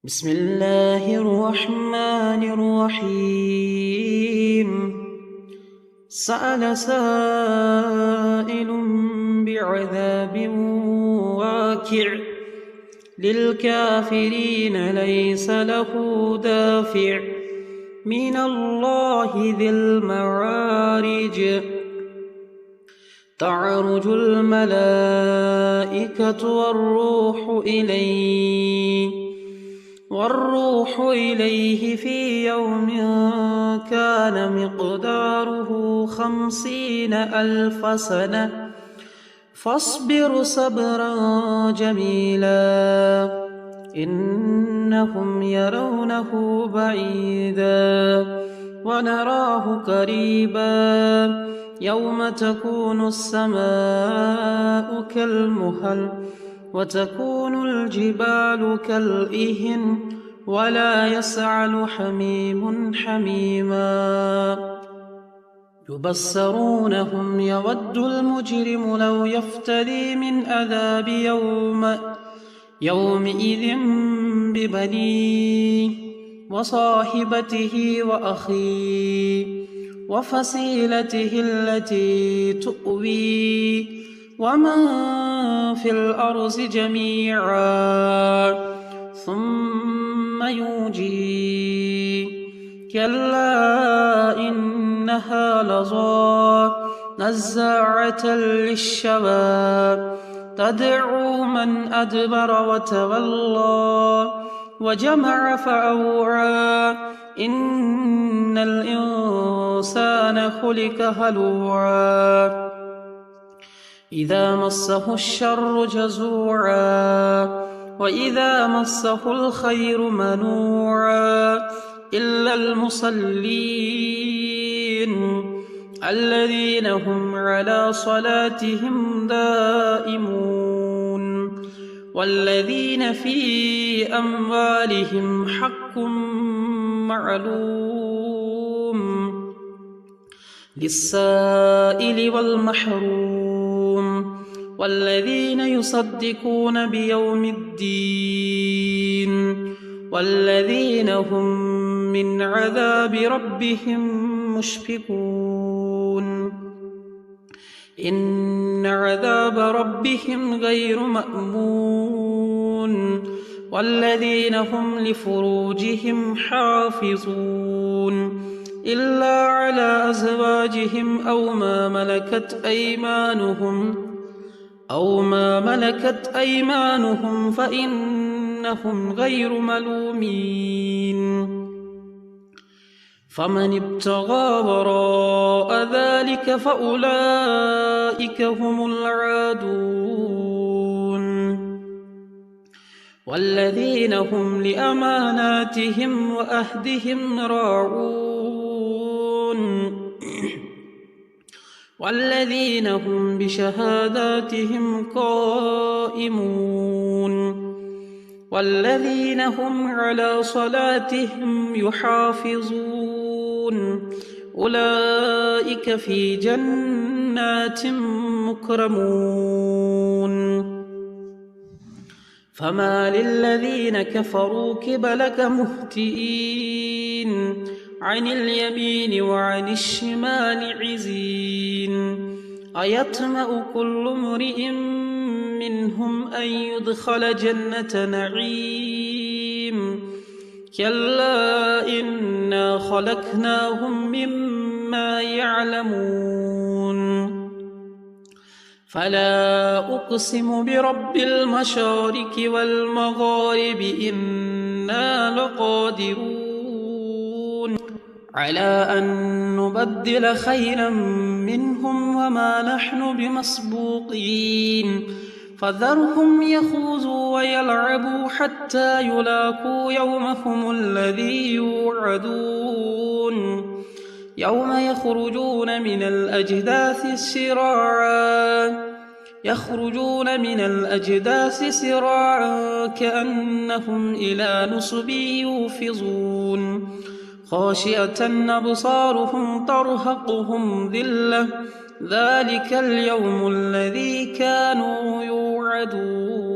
بسم الله الرحمن الرحيم. سأل سائل بعذاب واقع للكافرين ليس له دافع من الله ذي المعارج. تعرج الملائكة والروح إليه في يوم كان مقداره 50,000 سنة فاصبر صبرا جميلا إنهم يرونه بعيدا ونراه قريبا يوم تكون السماء كالمهل وتكون الجبال كالإهن ولا يسأل حميم حميما. يبصرونهم يود المجرم لو يفتدي من عذاب يومئذ ببنيه وصاحبته وأخيه وفصيلته التي تؤويه ومن في الأرض جميعا ثم ينجيه كلا إنها لظى نزاعة للشوى تدعو من أدبر وتولى وجمع فأوعى إن الإنسان خلق هلوعا إذا مسه الشر جزوعا وإذا مسه الخير منوعا إلا المصلين الذين هم على صلاتهم دائمون والذين في أموالهم حق معلوم للسائل والمحروم والذين يصدقون بيوم الدين والذين هم من عذاب ربهم مشفقون إن عذاب ربهم غير مأمون والذين هم لفروجهم حافظون إلا على أزواجهم أو ما ملكت أيمانهم فإنهم غير ملومين فمن ابتغى وراء ذلك فأولئك هم العادون والذين هم لأماناتهم وأهدهم راعون والذين هم بشهاداتهم قائمون والذين هم على صلاتهم يحافظون أولئك في جنات مكرمون فما للذين كفروا قبلك مهطعين عن اليمين وعن الشمال عزين أيطمع كل امرئ منهم أن يدخل جنة نعيم كلا إنا خلقناهم مما يعلمون فلا أقسم برب المشارق والمغارب إنا لقادرون على أن نبدل خيرا منهم وما نحن بمسبوقين فذرهم يخوضوا ويلعبوا حتى يلاقوا يومهم الذي يوعدون يوم يخرجون من الأجداث سراعا كأنهم إلى نصب يوفضون خاشعة أبصارهم ترهقهم ذلة ذلك اليوم الذي كانوا يوعدون.